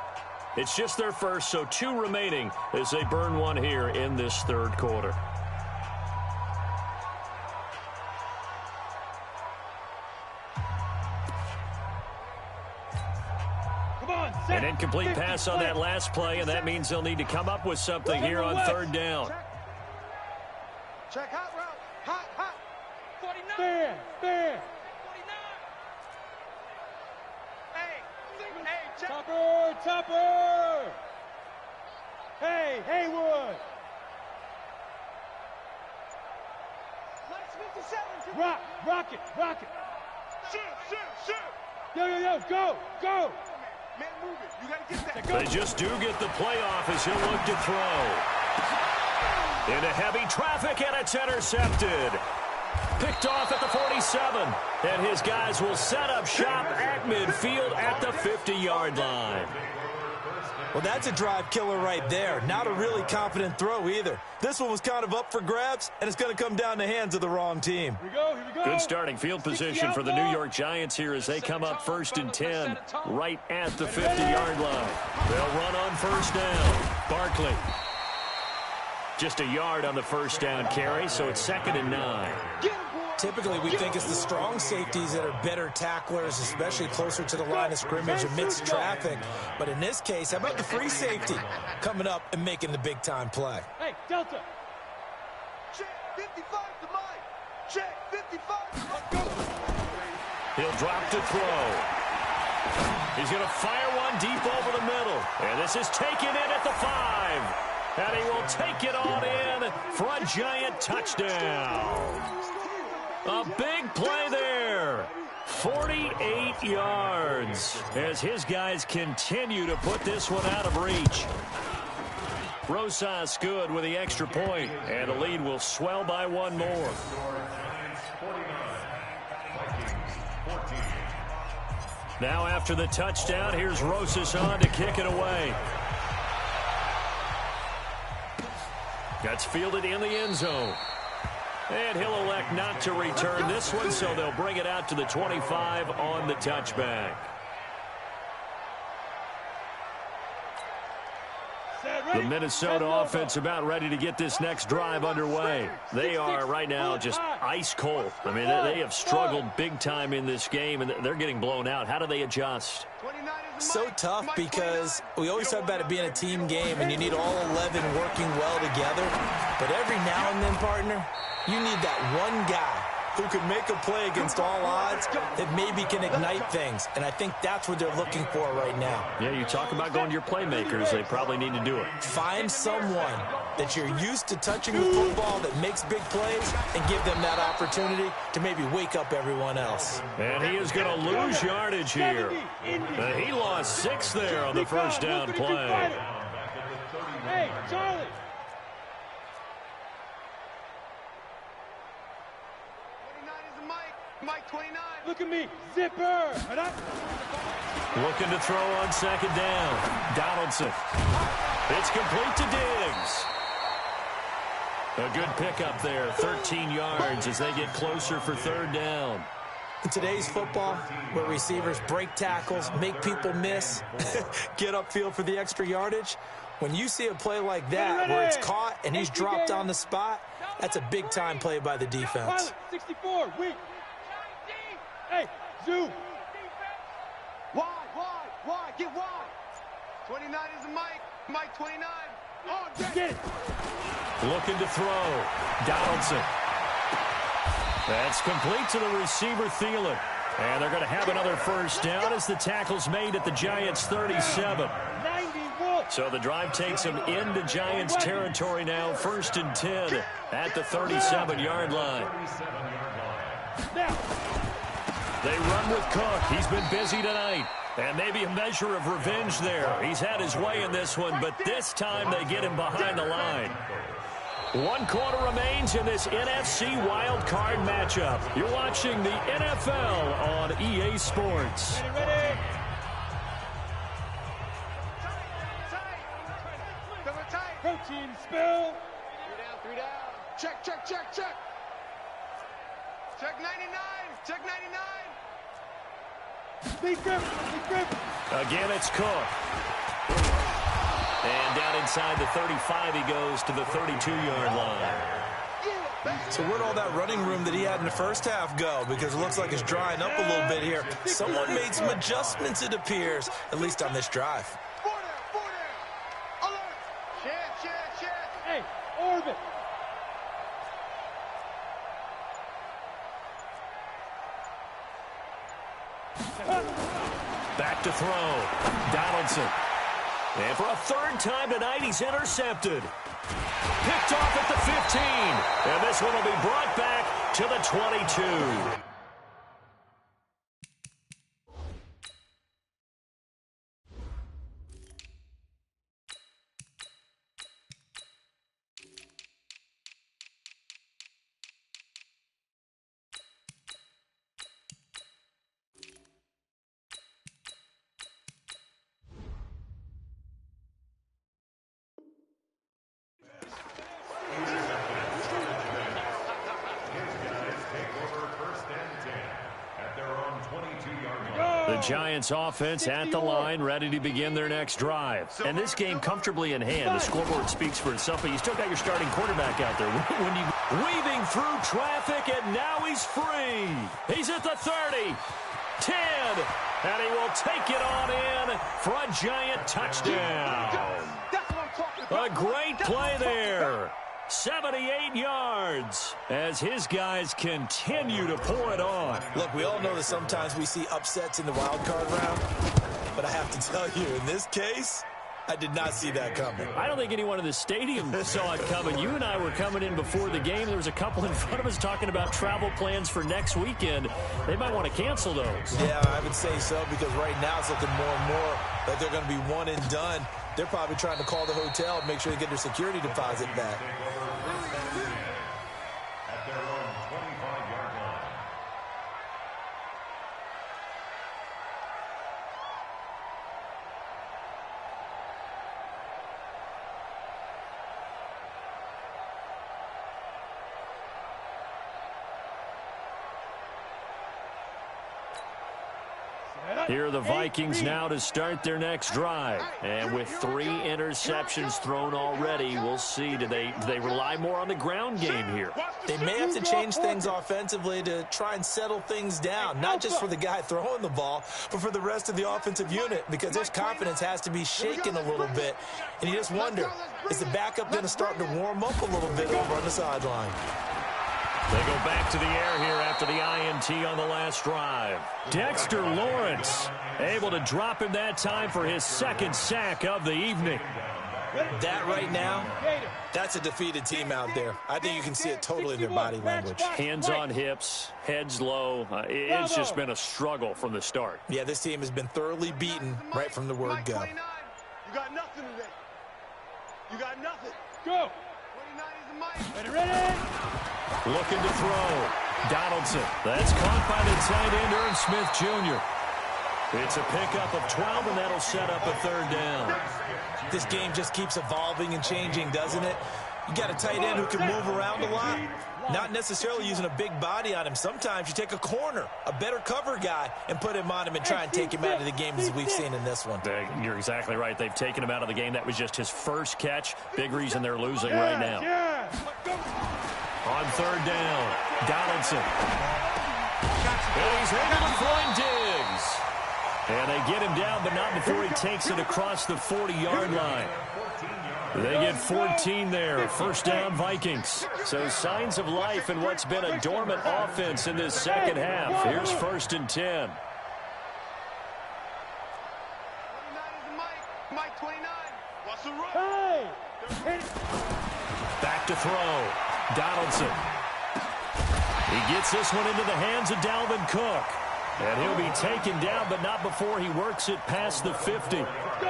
[SPEAKER 1] It's just their first, so 2 remaining as they burn one here in this 3rd quarter.
[SPEAKER 3] Come on,
[SPEAKER 1] An incomplete pass on that last play, and that means they'll need to come up with something here on 3rd down.
[SPEAKER 5] Check hot route. Hot, hot. 49.
[SPEAKER 3] Fair.
[SPEAKER 5] 49. Hey, check.
[SPEAKER 3] Topper. Hey, Haywood.
[SPEAKER 5] Let's 57.
[SPEAKER 3] Rock it.
[SPEAKER 5] Shoot.
[SPEAKER 3] Yo, go.
[SPEAKER 5] Man, move it. You got to get that.
[SPEAKER 1] They just do get the playoff as he'll look to throw. Into heavy traffic, and it's intercepted. Picked off at the 47. And his guys will set up shop at midfield at the 50-yard line.
[SPEAKER 4] Well, that's a drive killer right there. Not a really confident throw either. This one was kind of up for grabs, and it's going to come down the hands of the wrong team.
[SPEAKER 3] Here we go.
[SPEAKER 1] Good starting field position for the New York Giants here as they come up 1st and 10 right at the 50-yard line. They'll run on 1st down. Barkley. Just a yard on the 1st down carry, so it's 2nd and 9.
[SPEAKER 4] Typically, we think it's the strong safeties that are better tacklers, especially closer to the line of scrimmage amidst traffic. But in this case, how about the free safety coming up and making the big-time play?
[SPEAKER 3] Hey, Delta.
[SPEAKER 5] Check 55 to Mike. Check 55. Let's go.
[SPEAKER 1] He'll drop to throw. He's going to fire one deep over the middle. And this is taken in at the 5. And he will take it on in for a Giant touchdown. A big play there. 48 yards as his guys continue to put this one out of reach. Rosas good with the extra point, and the lead will swell by 1 more. Now after the touchdown, here's Rosas on to kick it away. That's fielded in the end zone. And he'll elect not to return this one, so they'll bring it out to the 25 on the touchback. The Minnesota offense about ready to get this next drive underway. They are right now just ice cold. I mean, they have struggled big time in this game, and they're getting blown out. How do they adjust?
[SPEAKER 4] So tough because we always talk about it being a team game, and you need all 11 working well together. But every now and then, partner, you need that one guy who can make a play against all odds that maybe can ignite things. And I think that's what they're looking for right now.
[SPEAKER 1] Yeah, you talk about going to your playmakers. They probably need to do it.
[SPEAKER 4] Find someone that you're used to touching the football that makes big plays and give them that opportunity to maybe wake up everyone else.
[SPEAKER 1] And he is going to lose yardage here. He lost 6 there on the 1st down play.
[SPEAKER 3] Hey, Charlie.
[SPEAKER 5] Mike 29.
[SPEAKER 3] Look at me. Zipper.
[SPEAKER 1] Looking to throw on 2nd down. Donaldson. It's complete to Diggs. A good pickup there. 13 yards as they get closer for 3rd down.
[SPEAKER 4] In today's football, where receivers break tackles, make people miss, get upfield for the extra yardage, When you see a play like that where it's caught and he's dropped on the spot, that's a big-time play by the defense.
[SPEAKER 3] 64, weak. Hey, zoo.
[SPEAKER 5] Wide, get wide. 29 is Mike. Mike 29. On deck.
[SPEAKER 3] Get it.
[SPEAKER 1] Looking to throw. Donaldson. That's complete to the receiver, Thielen. And they're going to have another first down as the tackle's made at the Giants' 37.
[SPEAKER 3] 91.
[SPEAKER 1] So the drive takes them into Giants territory now, 1st and 10 at the 37-yard line.
[SPEAKER 3] Now.
[SPEAKER 1] They run with Cook. He's been busy tonight. And maybe a measure of revenge there. He's had his way in this one, but this time they get him behind the line. 1 quarter remains in this NFC wild card matchup. You're watching the NFL on EA Sports.
[SPEAKER 3] Ready. Protein spill.
[SPEAKER 5] 3 down. Check. Check 99.
[SPEAKER 3] Big grip.
[SPEAKER 1] Again, it's Cook. And down inside the 35, he goes to the 32-yard line.
[SPEAKER 4] So where'd all that running room that he had in the first half go? Because it looks like it's drying up a little bit here. Someone made some adjustments, it appears, at least on this drive.
[SPEAKER 5] 4 down. Alert. Share.
[SPEAKER 3] Hey, orbit.
[SPEAKER 1] Back to throw. Donaldson. And for a 3rd time tonight, he's intercepted. Picked off at the 15. And this one will be brought back to the 22. The Giants offense at the line, ready to begin their next drive. And this game comfortably in hand. The scoreboard speaks for itself, but you still got your starting quarterback out there. When you weaving through traffic, and now he's free. He's at the 30, 10, and he will take it on in for a Giant touchdown. A great play there. 78 yards as his guys continue to pour it on.
[SPEAKER 4] Look, we all know that sometimes we see upsets in the wild card round, but I have to tell you, in this case, I did not see that coming.
[SPEAKER 1] I don't think anyone in the stadium saw it coming. You and I were coming in before the game. There was a couple in front of us talking about travel plans for next weekend. They might want to cancel those.
[SPEAKER 4] Yeah, I would say so, because right now it's looking more and more like they're going to be one and done. They're probably trying to call the hotel and make sure they get their security deposit back.
[SPEAKER 2] At their own 25-yard line.
[SPEAKER 1] Here are the Vikings now to start their next drive. And with 3 interceptions thrown already, we'll see. Do they rely more on the ground game here?
[SPEAKER 4] They may have to change things offensively to try and settle things down, not just for the guy throwing the ball, but for the rest of the offensive unit, because their confidence has to be shaken a little bit. And you just wonder, is the backup going to start to warm up a little bit over on the sideline?
[SPEAKER 1] They go back to the air here after the INT on the last drive. Dexter Lawrence able to drop him that time for his 2nd sack of the evening.
[SPEAKER 4] That right now, that's a defeated team out there. I think you can see it totally in their body language.
[SPEAKER 1] Hands on hips, heads low. It's just been a struggle from the start.
[SPEAKER 4] Yeah, this team has been thoroughly beaten right from the word go.
[SPEAKER 5] You got nothing today. You got nothing.
[SPEAKER 3] Go.
[SPEAKER 5] 29 is the mic.
[SPEAKER 3] Ready.
[SPEAKER 1] Looking to throw. Donaldson. That's caught by the tight end, Irv Smith Jr. It's a pickup of 12, and that'll set up a 3rd down.
[SPEAKER 4] This game just keeps evolving and changing, doesn't it? You got a tight end who can move around a lot. Not necessarily using a big body on him. Sometimes you take a corner, a better cover guy, and put him on him and try and take him out of the game as we've seen in this one.
[SPEAKER 1] You're exactly right. They've taken him out of the game. That was just his first catch. Big reason they're losing right now. On third down, Donaldson. And he's able to find Diggs. And they get him down, but not before he takes it across the 40-yard line. They get 14 there. First down, Vikings. So signs of life in what's been a dormant offense in this second half. Here's 1st and 10.
[SPEAKER 5] Mike 29. What's the run?
[SPEAKER 1] Back to throw. Donaldson. He gets this one into the hands of Dalvin Cook. And he'll be taken down, but not before he works it past the 50.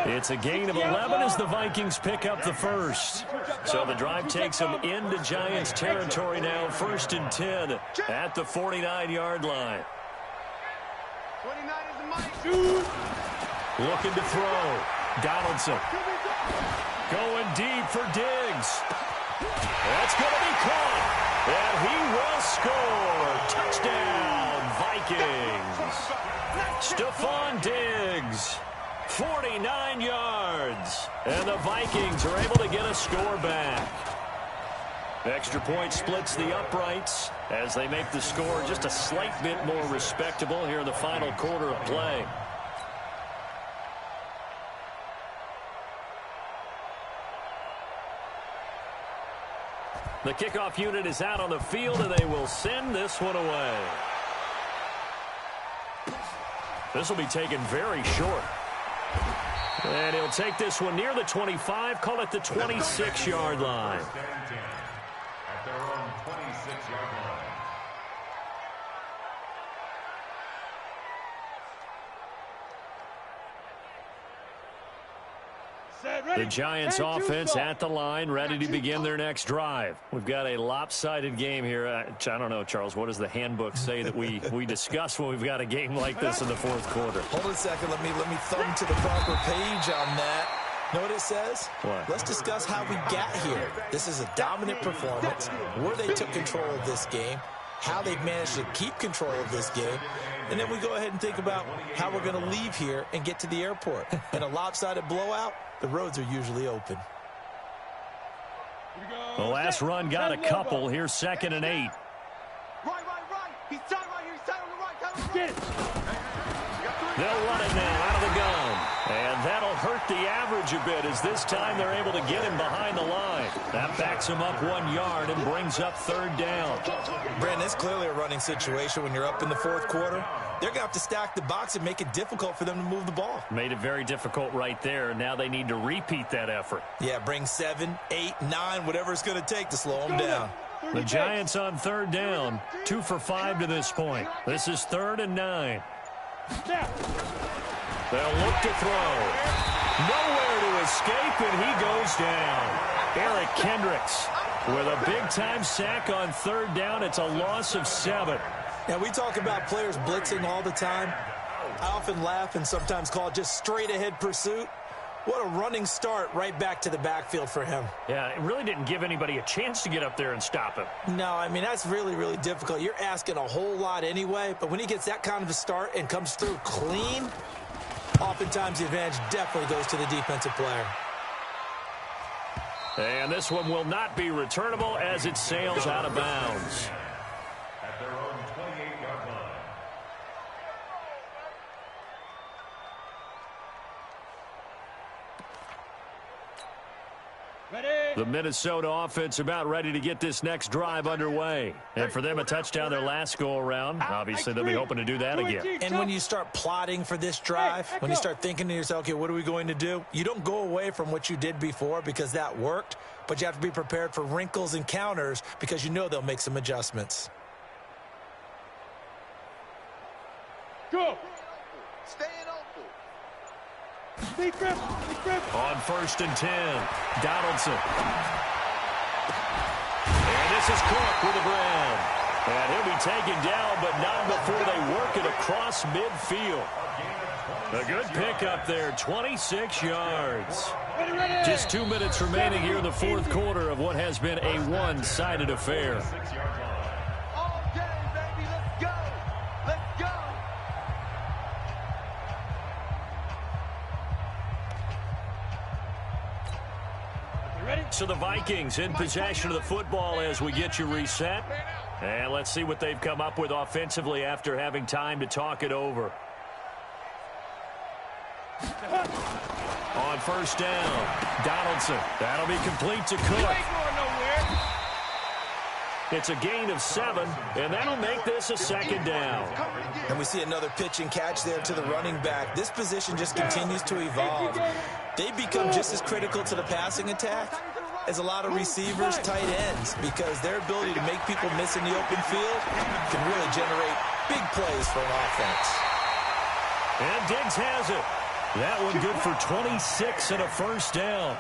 [SPEAKER 1] It's a gain of 11 as the Vikings pick up the first. So the drive takes them into Giants territory now. 1st and 10 at the 49-yard line.
[SPEAKER 5] 29 is the Mike.
[SPEAKER 1] Looking to throw. Donaldson. Going deep for Diggs. That's going to be caught. And he will score. Touchdown, Vikings. Stephon Diggs, 49 yards. And the Vikings are able to get a score back. Extra point splits the uprights as they make the score just a slight bit more respectable here in the final quarter of play. The kickoff unit is out on the field, and they will send this one away. This will be taken very short. And he'll take this one near the 25, call it the 26-yard line.
[SPEAKER 2] At their own 26-yard line.
[SPEAKER 1] The Giants offense at the line, ready to begin their next drive. We've got a lopsided game here. I don't know, Charles, what does the handbook say that we discuss when we've got a game like this in the fourth quarter?
[SPEAKER 4] Hold on a second. Let me thumb to the proper page on that. Know what it says?
[SPEAKER 1] What?
[SPEAKER 4] Let's discuss how we got here. This is a dominant performance, where they took control of this game, how they've managed to keep control of this game, and then we go ahead and think about how we're going to leave here and get to the airport. In a lopsided blowout, the roads are usually open.
[SPEAKER 1] The last run got a couple. Here's 2nd and 8.
[SPEAKER 5] Right. He's tied right here. He's tied on the right. Tied on the right.
[SPEAKER 1] They'll run it now out of the gun. And that'll hurt the average a bit as this time they're able to get him behind the line. That backs him up 1 yard and brings up 3rd down.
[SPEAKER 4] Brandon, it's clearly a running situation when you're up in the fourth quarter. They're going to have to stack the box and make it difficult for them to move the ball.
[SPEAKER 1] Made it very difficult right there. Now they need to repeat that effort.
[SPEAKER 4] Yeah, bring 7, 8, 9, whatever it's going to take to slow them down.
[SPEAKER 1] The Giants on 3rd down, 2 for 5 to this point. This is 3rd and 9. They'll look to throw. Nowhere to escape, and he goes down. Eric Kendricks with a big-time sack on 3rd down. It's a loss of 7.
[SPEAKER 4] Now, we talk about players blitzing all the time. I often laugh and sometimes call it just straight-ahead pursuit. What a running start right back to the backfield for him.
[SPEAKER 1] Yeah, it really didn't give anybody a chance to get up there and stop him.
[SPEAKER 4] No, I mean, that's really, really difficult. You're asking a whole lot anyway, but when he gets that kind of a start and comes through clean, oftentimes the advantage definitely goes to the defensive player.
[SPEAKER 1] And this one will not be returnable as it sails out of bounds.
[SPEAKER 2] At their own 28-yard line.
[SPEAKER 1] The Minnesota offense about ready to get this next drive underway. And for them, a touchdown their last go-around. Obviously, they'll be hoping to do that again.
[SPEAKER 4] And when you start plotting for this drive, when you start thinking to yourself, okay, what are we going to do? You don't go away from what you did before because that worked, but you have to be prepared for wrinkles and counters because you know they'll make some adjustments.
[SPEAKER 3] Go.
[SPEAKER 5] Staying open.
[SPEAKER 3] Stay grip.
[SPEAKER 1] On 1st and 10, Donaldson. And this is Cook with the ground. And he'll be taken down, but not before they work it across midfield. A good pickup there, 26 yards. Just 2 minutes remaining here in the fourth quarter of what has been a one-sided affair. So the Vikings in possession of the football as we get you reset. And let's see what they've come up with offensively after having time to talk it over. On first down, Donaldson. That'll be complete to Cook. It's a gain of 7, and that'll make this a second down.
[SPEAKER 4] And we see another pitch and catch there to the running back. This position just continues to evolve. They become just as critical to the passing attack as a lot of receivers, tight ends, because their ability to make people miss in the open field can really generate big plays for an offense.
[SPEAKER 1] And Diggs has it. That one good for 26 and a first down.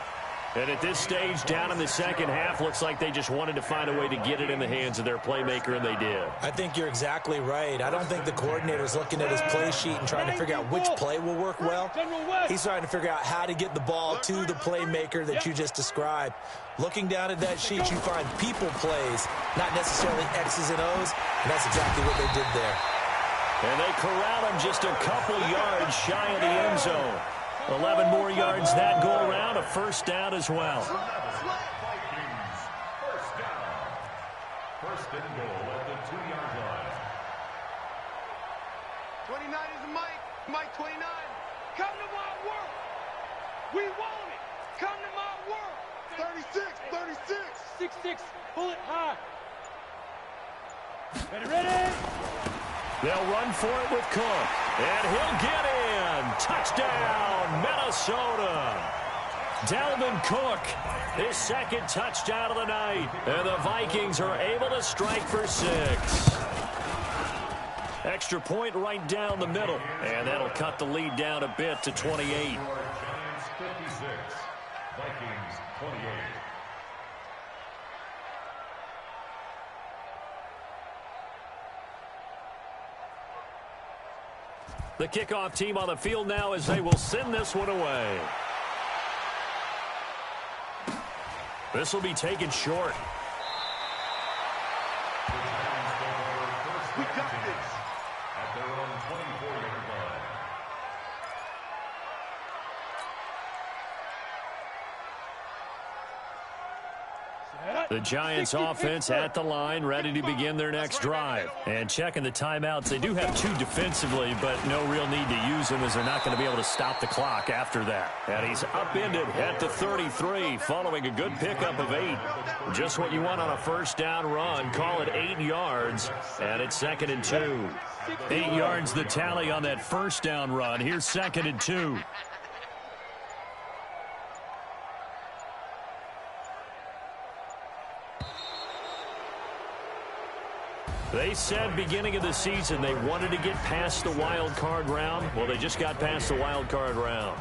[SPEAKER 1] And at this stage, down in the second half, looks like they just wanted to find a way to get it in the hands of their playmaker, and they did.
[SPEAKER 4] I think you're exactly right. I don't think the coordinator's looking at his play sheet and trying to figure out which play will work well. He's trying to figure out how to get the ball to the playmaker that you just described. Looking down at that sheet, you find people plays, not necessarily X's and O's, and that's exactly what they did there.
[SPEAKER 1] And they corral him just a couple yards shy of the end zone. 11 more yards that go around, a first down as well.
[SPEAKER 2] First down. First and goal at the 2-yard line.
[SPEAKER 5] 29 is Mike. Mike 29. Come to my world. We want it. Come to my world. 36, 36.
[SPEAKER 3] 6-6, pull it high. Ready?
[SPEAKER 1] They'll run for it with Cook. And he'll get in. Touchdown, Minnesota. Dalvin Cook, his second touchdown of the night. And the Vikings are able to strike for 6. Extra point right down the middle. And that'll cut the lead down a bit to 28.
[SPEAKER 2] Giants 56. Vikings 28.
[SPEAKER 1] The kickoff team on the field now as they will send this one away. This will be taken short.
[SPEAKER 5] We got this.
[SPEAKER 2] At their own 24-yard line.
[SPEAKER 1] The Giants offense at the line, ready to begin their next drive. And checking the timeouts, they do have 2 defensively, but no real need to use them as they're not going to be able to stop the clock after that. And he's upended at the 33, following a good pickup of 8. Just what you want on a first down run. Call it 8 yards, and it's 2nd and 2. 8 yards the tally on that first down run. Here's 2nd and 2. They said beginning of the season they wanted to get past the wild card round. Well, they just got past the wild card round.